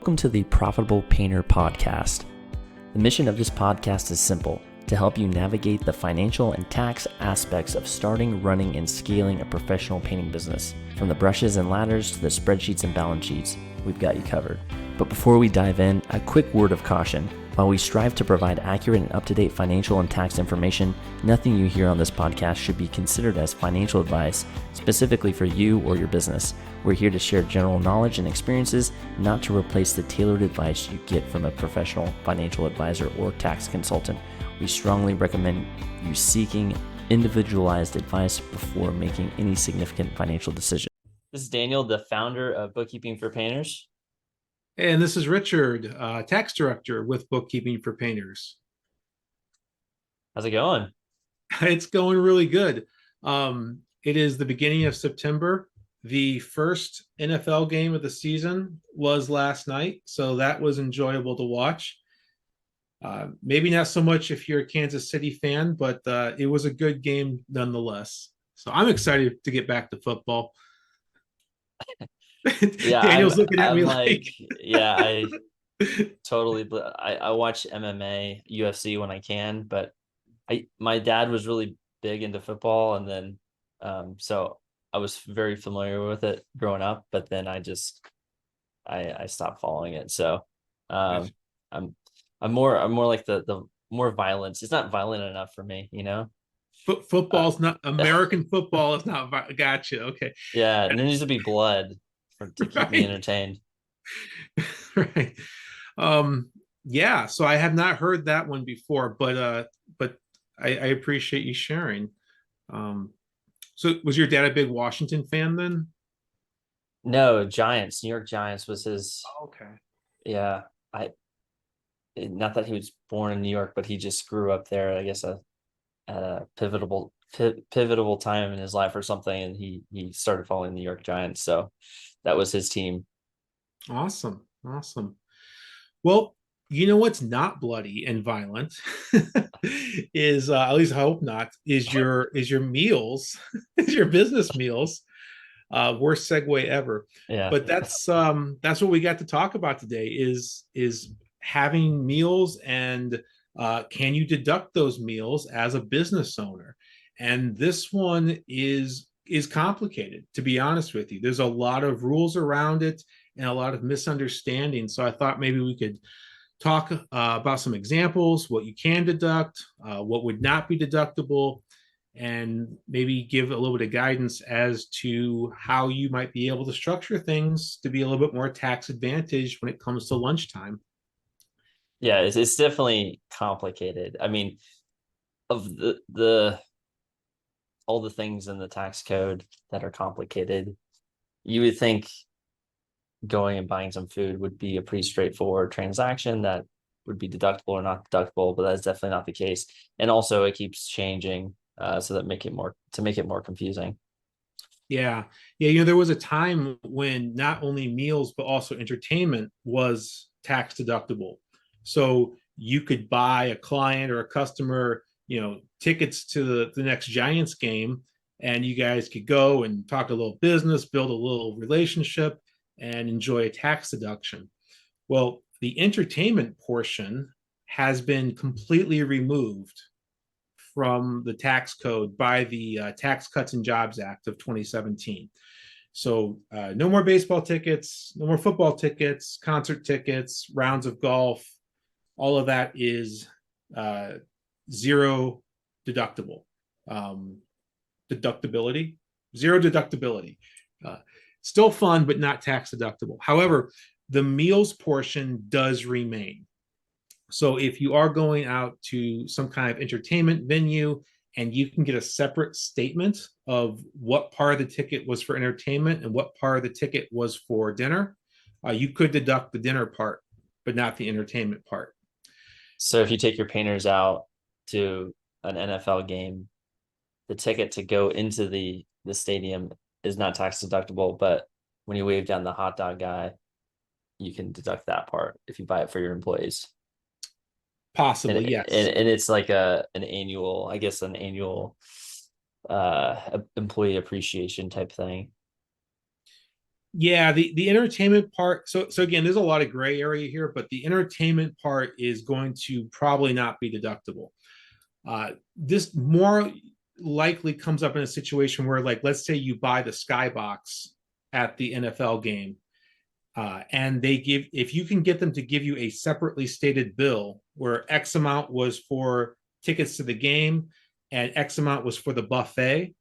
Welcome to the Profitable Painter Podcast. The mission of this podcast is simple: to help you navigate the financial and tax aspects of starting, running, and scaling a professional painting business. From the brushes and ladders to the spreadsheets and balance sheets, we've got you covered. But before we dive in, a quick word of caution. While we strive to provide accurate and up-to-date financial and tax information, nothing you hear on this podcast should be considered as financial advice specifically for you or your business. We're here to share general knowledge and experiences, not to replace the tailored advice you get from a professional financial advisor or tax consultant. We strongly recommend you seeking individualized advice before making any significant financial decision. This is Daniel, the founder of Bookkeeping for Painters. And this is Richard, tax director with Bookkeeping for Painters. How's it going? It's going really good. It is the beginning of September. The first NFL game of the season was last night, so that was enjoyable to watch. Maybe not so much if you're a Kansas City fan, but it was a good game nonetheless. So I'm excited to get back to football. Yeah, Daniel's looking at me like yeah, I totally. I watch MMA, UFC when I can, but my dad was really big into football, and then so I was very familiar with it growing up, but then I stopped following it. So I'm more like the more violence. It's not violent enough for me, you know. Football's not American football is not. Gotcha. Okay. Yeah, and there needs to be blood to keep me Right. entertained. Right. Yeah, so I have not heard that one before, but I appreciate you sharing. So was your dad a big Washington fan then? No, Giants. New York Giants was his. Oh, okay. Yeah, not that he was born in New York, but he just grew up there. I guess at a pivotal time in his life or something, and he started following the New York Giants. So that was his team. Awesome. Awesome. Well, you know what's not bloody and violent is at least I hope not, is your meals, is your business meals. Worst segue ever. Yeah. But that's what we got to talk about today is having meals and can you deduct those meals as a business owner? And this one is complicated, to be honest with you. There's a lot of rules around it and a lot of misunderstanding. So I thought maybe we could talk about some examples, what you can deduct, what would not be deductible, and maybe give a little bit of guidance as to how you might be able to structure things to be a little bit more tax advantage when it comes to lunchtime. Yeah, it's definitely complicated. I mean, of the all the things in the tax code that are complicated, you would think going and buying some food would be a pretty straightforward transaction that would be deductible or not deductible, but that's definitely not the case. And also it keeps changing, so that make it more confusing. Yeah. There was a time when not only meals but also entertainment was tax deductible. So you could buy a client or a customer, tickets to the next Giants game, and you guys could go and talk a little business, build a little relationship, and enjoy a tax deduction. Well, the entertainment portion has been completely removed from the tax code by the Tax Cuts and Jobs Act of 2017. So no more baseball tickets, no more football tickets, concert tickets, rounds of golf. All of that is zero deductible. Deductibility, zero deductibility. Still fun, but not tax deductible. However, the meals portion does remain. So if you are going out to some kind of entertainment venue and you can get a separate statement of what part of the ticket was for entertainment and what part of the ticket was for dinner, you could deduct the dinner part, but not the entertainment part. So if you take your painters out to an NFL game, the ticket to go into the stadium is not tax deductible, but when you wave down the hot dog guy, you can deduct that part if you buy it for your employees. Possibly, yes. And it's like an annual employee appreciation type thing. Yeah, the entertainment part. So again, there's a lot of gray area here, but the entertainment part is going to probably not be deductible. This more likely comes up in a situation where, like, let's say you buy the skybox at the NFL game, and they give, if you can get them to give you a separately stated bill where X amount was for tickets to the game and X amount was for the buffet,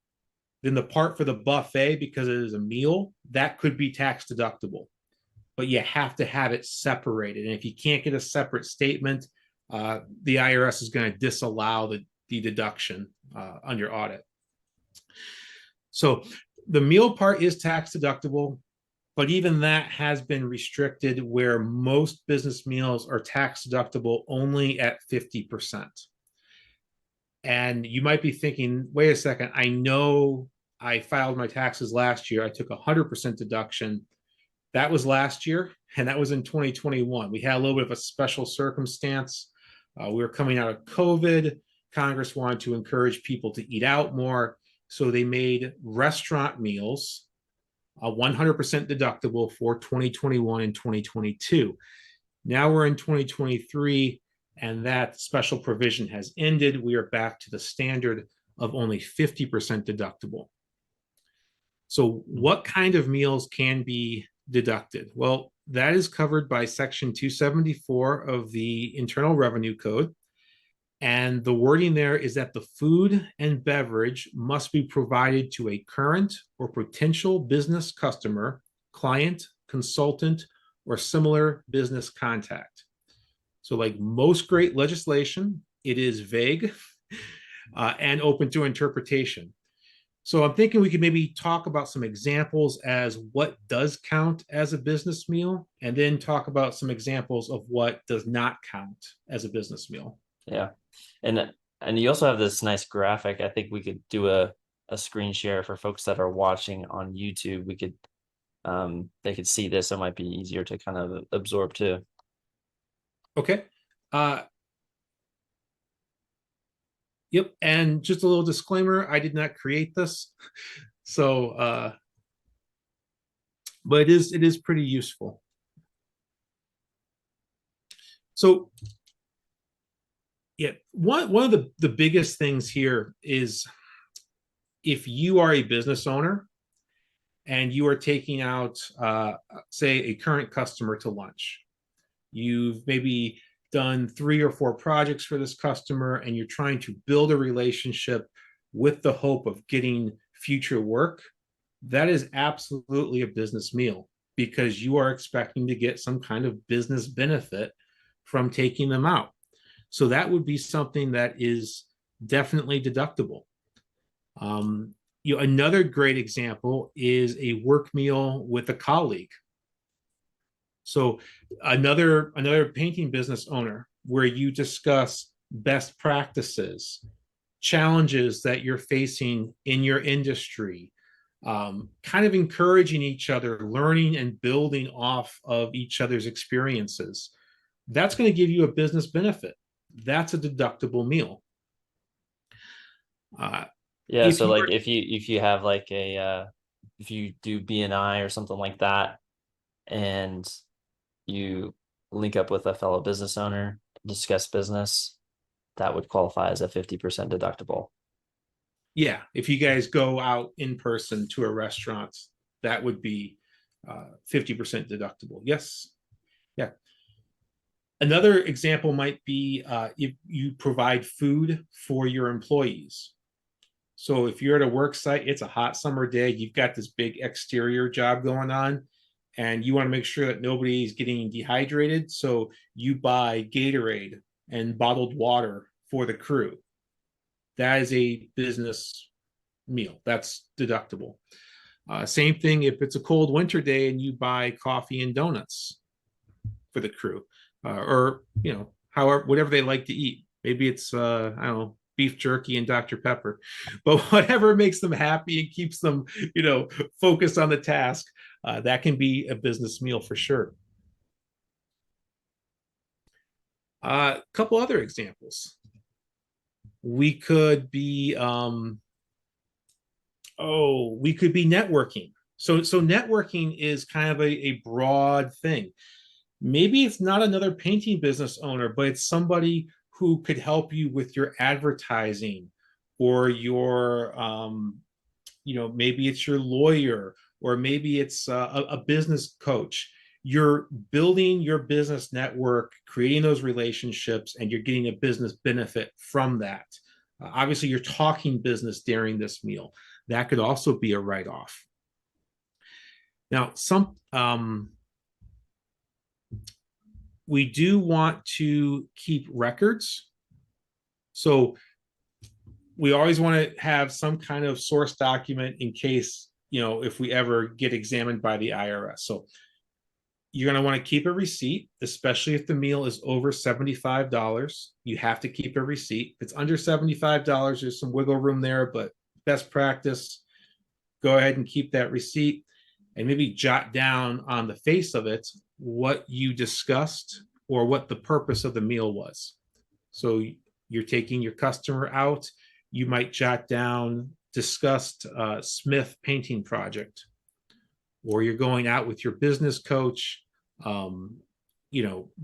then the part for the buffet, because it is a meal, that could be tax deductible. But you have to have it separated. And if you can't get a separate statement, the IRS is going to disallow the deduction on your audit. So the meal part is tax deductible, but even that has been restricted where most business meals are tax deductible only at 50%. And you might be thinking, wait a second, I know I filed my taxes last year. I took 100% deduction. That was last year, and that was in 2021. We had a little bit of a special circumstance. We were coming out of COVID. Congress wanted to encourage people to eat out more. So they made restaurant meals 100% deductible for 2021 and 2022. Now we're in 2023, and that special provision has ended. We are back to the standard of only 50% deductible. So, what kind of meals can be deducted? Well, that is covered by Section 274 of the Internal Revenue Code. And the wording there is that the food and beverage must be provided to a current or potential business customer, client, consultant, or similar business contact. So, like most great legislation, it is vague and open to interpretation. So I'm thinking we could maybe talk about some examples as what does count as a business meal, and then talk about some examples of what does not count as a business meal. Yeah. And you also have this nice graphic. I think we could do a screen share for folks that are watching on YouTube. We could they could see this. It might be easier to kind of absorb too. Okay. Yep. And just a little disclaimer, I did not create this. So but it is pretty useful. So yeah, one of the biggest things here is if you are a business owner and you are taking out, say, a current customer to lunch, you've maybe done 3 or 4 projects for this customer, and you're trying to build a relationship with the hope of getting future work. That is absolutely a business meal because you are expecting to get some kind of business benefit from taking them out. So that would be something that is definitely deductible. Another great example is a work meal with a colleague. So another painting business owner where you discuss best practices, challenges that you're facing in your industry, kind of encouraging each other, learning and building off of each other's experiences. That's going to give you a business benefit. That's a deductible meal. Yeah, so like if you have like a if you do BNI or something like that, and you link up with a fellow business owner, discuss business, that would qualify as a 50% deductible. Yeah, if you guys go out in person to a restaurant, that would be 50% deductible. Yes. Yeah. Another example might be if you provide food for your employees. So if you're at a work site, it's a hot summer day, you've got this big exterior job going on, and you want to make sure that nobody's getting dehydrated. So you buy Gatorade and bottled water for the crew. That is a business meal. That's deductible. Same thing if it's a cold winter day and you buy coffee and donuts for the crew, or however, whatever they like to eat. Maybe it's I don't know, beef jerky and Dr. Pepper, but whatever makes them happy and keeps them focused on the task, that can be a business meal for sure. A couple other examples. We could be we could be networking. So networking is kind of a broad thing. Maybe it's not another painting business owner, but it's somebody who could help you with your advertising or your maybe it's your lawyer, or maybe it's a business coach. You're building your business network, creating those relationships, and you're getting a business benefit from that. Obviously, you're talking business during this meal. That could also be a write-off. Now, we do want to keep records. So we always want to have some kind of source document in case, if we ever get examined by the IRS. So you're going to want to keep a receipt, especially if the meal is over $75. You have to keep a receipt. If it's under $75, there's some wiggle room there, but best practice, go ahead and keep that receipt and maybe jot down on the face of it what you discussed or what the purpose of the meal was. So you're taking your customer out, you might jot down discussed Smith painting project, or you're going out with your business coach,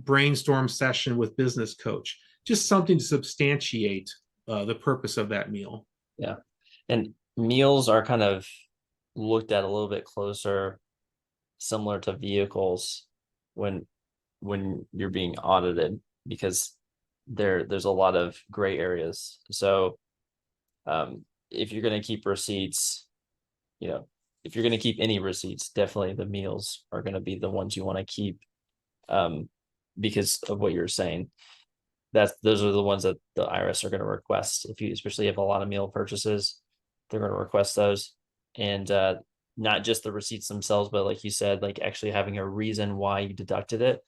brainstorm session with business coach, just something to substantiate the purpose of that meal. Yeah. And meals are kind of looked at a little bit closer, similar to vehicles when you're being audited, because there's a lot of gray areas. So if you're going to keep receipts, if you're going to keep any receipts, definitely the meals are going to be the ones you want to keep, because of what you're saying. Those are the ones that the IRS are going to request. If you especially have a lot of meal purchases, they're going to request those. And not just the receipts themselves, but like you said, like actually having a reason why you deducted it.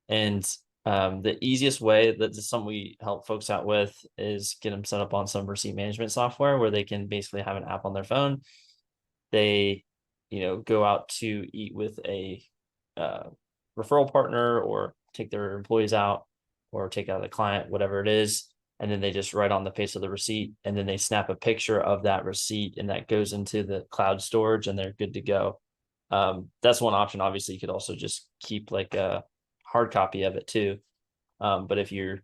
And the easiest way, that's something we help folks out with, is get them set up on some receipt management software where they can basically have an app on their phone. They, go out to eat with a referral partner, or take their employees out, or take out a client, whatever it is. And then they just write on the face of the receipt, and then they snap a picture of that receipt, and that goes into the cloud storage, and they're good to go. That's one option. Obviously, you could also just keep like a hard copy of it too. But if you're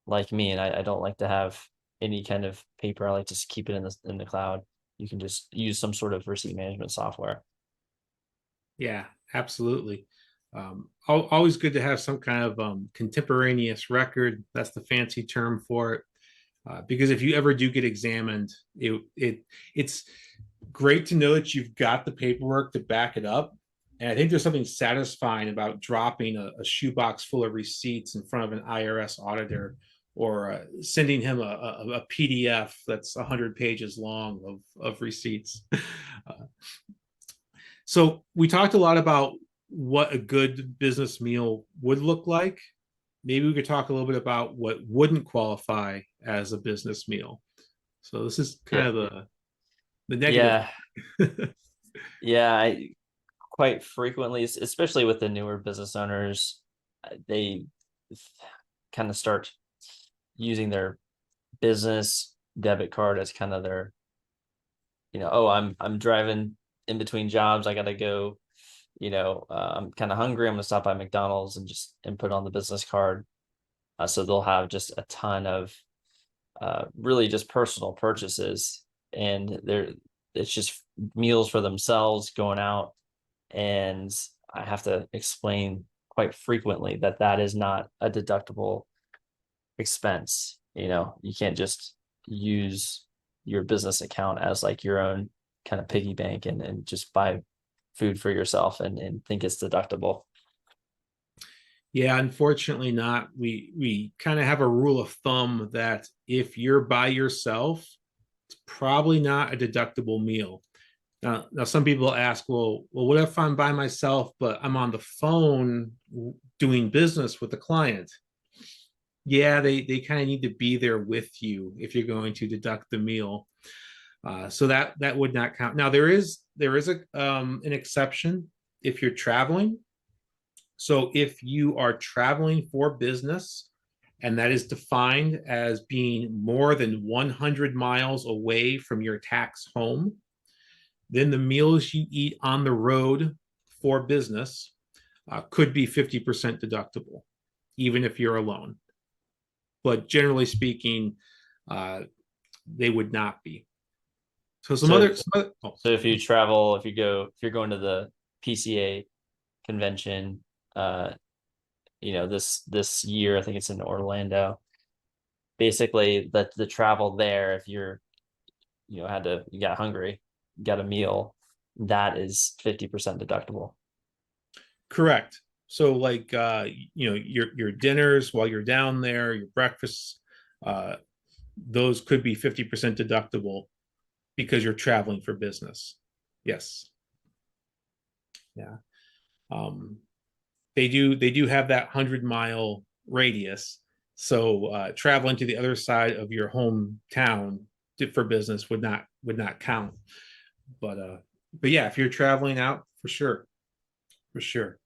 like me, and I don't like to have any kind of paper, I like to keep it in the cloud. You can just use some sort of receipt management software. Yeah, absolutely. Always good to have some kind of contemporaneous record. That's the fancy term for it. Because if you ever do get examined, it's great to know that you've got the paperwork to back it up. And I think there's something satisfying about dropping a shoebox full of receipts in front of an IRS auditor, or sending him a PDF that's 100 pages long of receipts. So we talked a lot about what a good business meal would look like. Maybe we could talk a little bit about what wouldn't qualify as a business meal. So this is kind of the negative. Yeah. Yeah. I quite frequently, especially with the newer business owners, they kind of start using their business debit card as kind of their, oh, I'm driving in between jobs, I gotta go, I'm kind of hungry, I'm gonna stop by McDonald's and put on the business card. So they'll have just a ton of really just personal purchases, and it's just meals for themselves going out. And I have to explain quite frequently that is not a deductible expense. You can't just use your business account as like your own kind of piggy bank and just buy food for yourself and think it's deductible. Yeah, unfortunately not. We kind of have a rule of thumb that if you're by yourself, it's probably not a deductible meal. Now some people ask, well, what if I'm by myself, but I'm on the phone doing business with the client? Yeah, they kind of need to be there with you if you're going to deduct the meal. So that would not count. Now there is an exception if you're traveling. So if you are traveling for business, and that is defined as being more than 100 miles away from your tax home, then the meals you eat on the road for business could be 50% deductible, even if you're alone. But generally speaking, they would not be. So so if you travel, if you're going to the PCA convention, this year, I think it's in Orlando. Basically, the travel there, if you got hungry, got a meal, that is 50% deductible. Correct. So like your dinners while you're down there, your breakfasts, uh, those could be 50% deductible because you're traveling for business. Yes. Yeah. Um, they do have that 100-mile radius. So traveling to the other side of your hometown for business would not count. But yeah, if you're traveling out, for sure, for sure.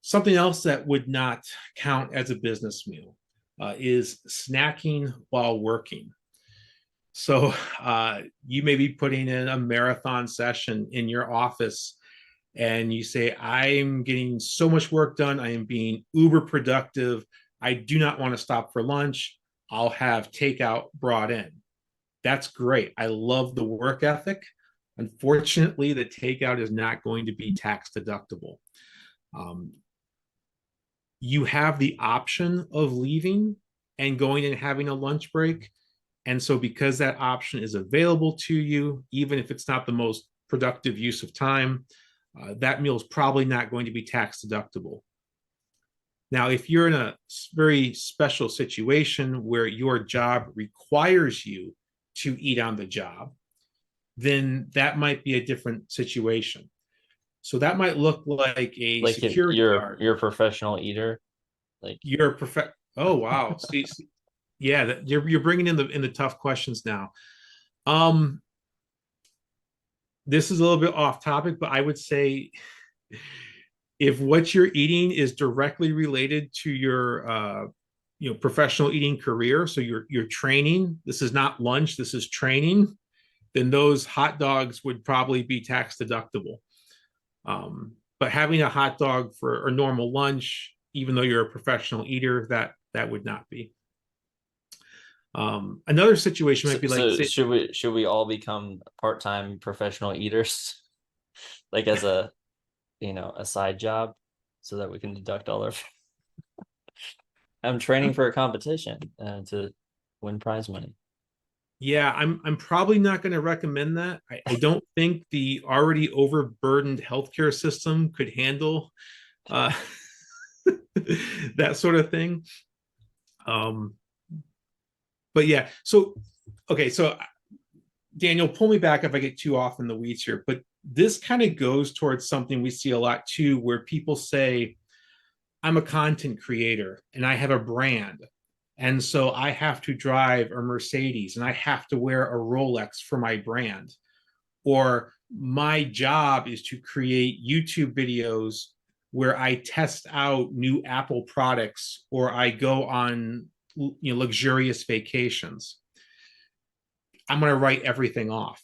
Something else that would not count as a business meal is snacking while working. So you may be putting in a marathon session in your office and you say, I'm getting so much work done. I am being uber productive. I do not want to stop for lunch. I'll have takeout brought in. That's great. I love the work ethic. Unfortunately, the takeout is not going to be tax deductible. You have the option of leaving and going and having a lunch break. And so, because that option is available to you, even if it's not the most productive use of time, that meal is probably not going to be tax deductible. Now, if you're in a very special situation where your job requires you to eat on the job, then that might be a different situation. So that might look like a Like if security guard. you're a professional eater, like You're a perfect. Oh wow! See, yeah, you're bringing in the tough questions now. Um, this is a little bit off topic, but I would say if what you're eating is directly related to your professional eating career, so you're training, this is not lunch, this is training, then those hot dogs would probably be tax deductible. But having a hot dog for a normal lunch, even though you're a professional eater, that would not be. Another situation might be like, so should we all become part-time professional eaters, like as a side job, so that we can deduct all our I'm training for a competition to win prize money. yeah, I'm probably not going to recommend that. I don't think the already overburdened healthcare system could handle uh, that sort of thing. Um, but yeah, so okay, so Daniel, pull me back if I get too off in the weeds here. But this kind of goes towards something we see a lot too, where people say, I'm a content creator and I have a brand. And so I have to drive a Mercedes and I have to wear a Rolex for my brand. Or my job is to create YouTube videos where I test out new Apple products or I go on luxurious vacations. I'm going to write everything off.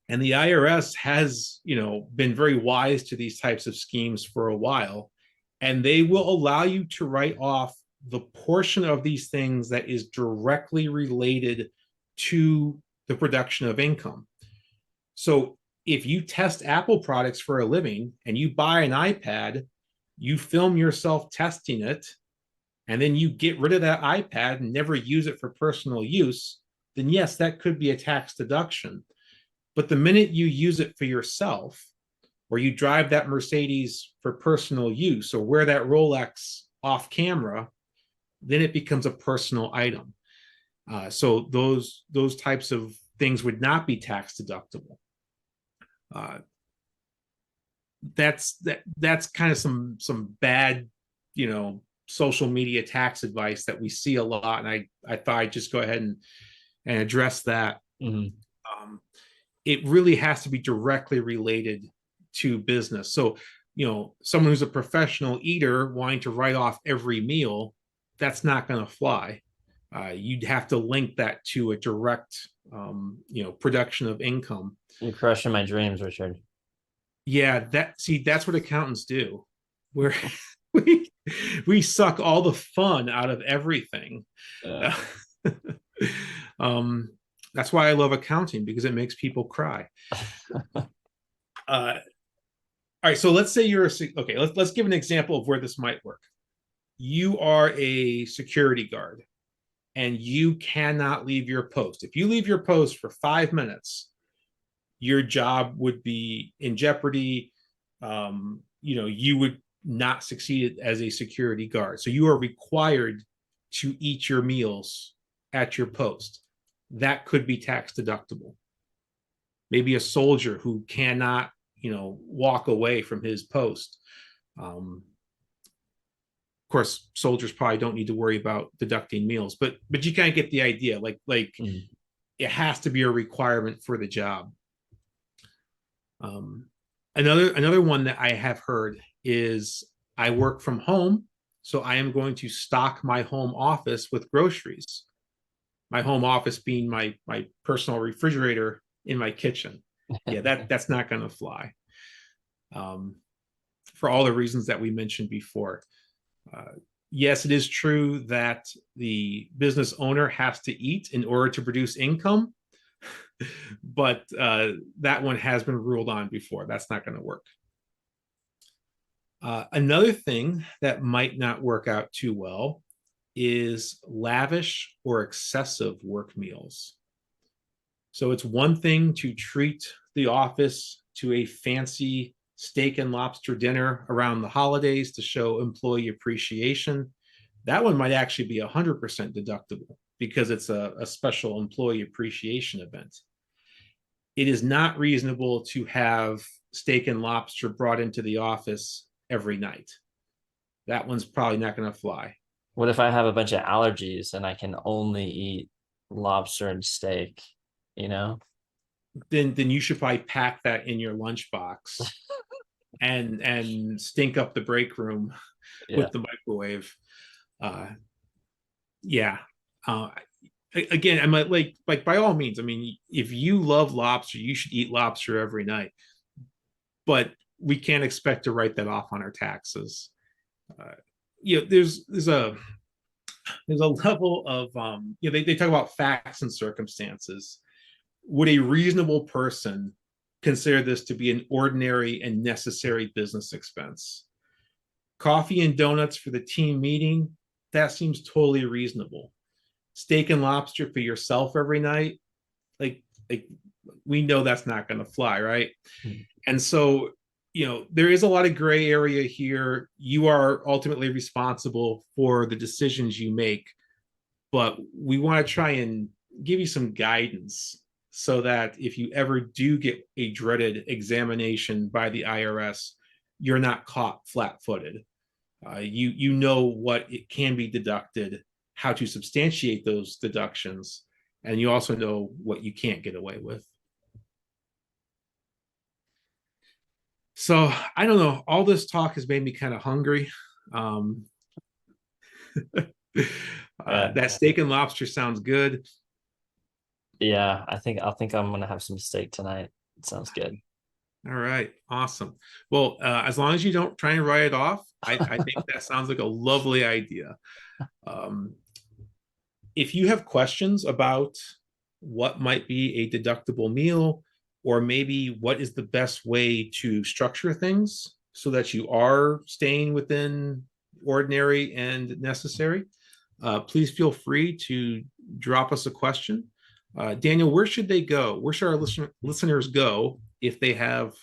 And the IRS has, been very wise to these types of schemes for a while, and they will allow you to write off the portion of these things that is directly related to the production of income. So if you test Apple products for a living and you buy an iPad, you film yourself testing it, and then you get rid of that iPad and never use it for personal use, then yes, that could be a tax deduction. But the minute you use it for yourself, or you drive that Mercedes for personal use, or wear that Rolex off camera, then it becomes a personal item. So those types of things would not be tax deductible. That's kind of some bad, social media tax advice that we see a lot, and I thought I'd just go ahead and address that. Mm-hmm. It really has to be directly related to business. So, someone who's a professional eater wanting to write off every meal, that's not going to fly. You'd have to link that to a direct production of income. You're crushing my dreams, Richard. Yeah, that's what accountants do. We're we we suck all the fun out of everything. Yeah. um, that's why I love accounting, because it makes people cry. All right, so let's say okay. Let's give an example of where this might work. You are a security guard, and you cannot leave your post. If you leave your post for 5 minutes, your job would be in jeopardy. You would not succeed as a security guard. So you are required to eat your meals at your post. That could be tax deductible. Maybe a soldier who cannot, walk away from his post. Of course, soldiers probably don't need to worry about deducting meals, but you kind of get the idea. Like it has to be a requirement for the job. Another one that I have heard is, I work from home, so I am going to stock my home office with groceries. My home office being my personal refrigerator in my kitchen. Yeah, that's not going to fly. For all the reasons that we mentioned before. Yes, it is true that the business owner has to eat in order to produce income, but that one has been ruled on before. That's not going to work. Another thing that might not work out too well is lavish or excessive work meals. So it's one thing to treat the office to a fancy steak and lobster dinner around the holidays to show employee appreciation. That one might actually be 100% deductible because it's a special employee appreciation event. It is not reasonable to have steak and lobster brought into the office every night. That one's probably not going to fly. What if I have a bunch of allergies and I can only eat lobster and steak, Then you should probably pack that in your lunchbox and stink up the break room with the microwave. Yeah. Again, I might like by all means. I mean, if you love lobster, you should eat lobster every night. But we can't expect to write that off on our taxes. There's a level of they talk about facts and circumstances. Would a reasonable person consider this to be an ordinary and necessary business expense? Coffee and donuts for the team meeting, that seems totally reasonable. Steak and lobster for yourself every night, like we know that's not going to fly, right? Mm-hmm. And so, there is a lot of gray area here. You are ultimately responsible for the decisions you make, but we want to try and give you some guidance so that if you ever do get a dreaded examination by the IRS, you're not caught flat-footed. You know what it can be deducted, how to substantiate those deductions, and you also know what you can't get away with. So I don't know. All this talk has made me kind of hungry. That steak and lobster sounds good. Yeah, I think I'm gonna have some steak tonight. It sounds good. All right, awesome. Well, as long as you don't try and write it off, I think that sounds like a lovely idea. If you have questions about what might be a deductible meal, or maybe what is the best way to structure things so that you are staying within ordinary and necessary, please feel free to drop us a question. Daniel, where should they go? Where should our listeners go if they have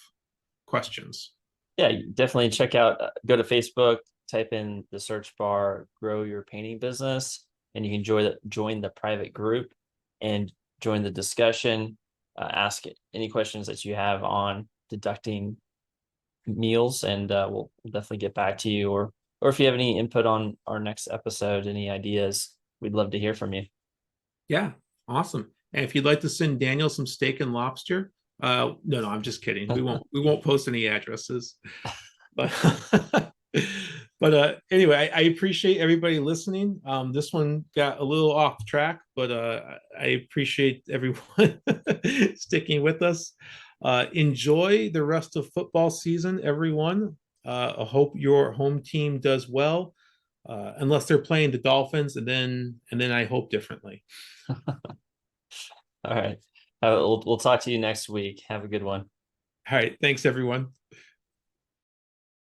questions? Yeah, definitely check out, go to Facebook, type in the search bar, Grow Your Painting Business, and you can join the private group and join the discussion. Ask any questions that you have on deducting meals, and we'll definitely get back to you. Or if you have any input on our next episode, any ideas, we'd love to hear from you. Yeah, awesome. And if you'd like to send Daniel some steak and lobster, no, I'm just kidding. We won't post any addresses. But But anyway, I appreciate everybody listening. This one got a little off track, but I appreciate everyone sticking with us. Enjoy the rest of football season, everyone. I hope your home team does well, unless they're playing the Dolphins, and then I hope differently. All right. We'll talk to you next week. Have a good one. All right, thanks everyone.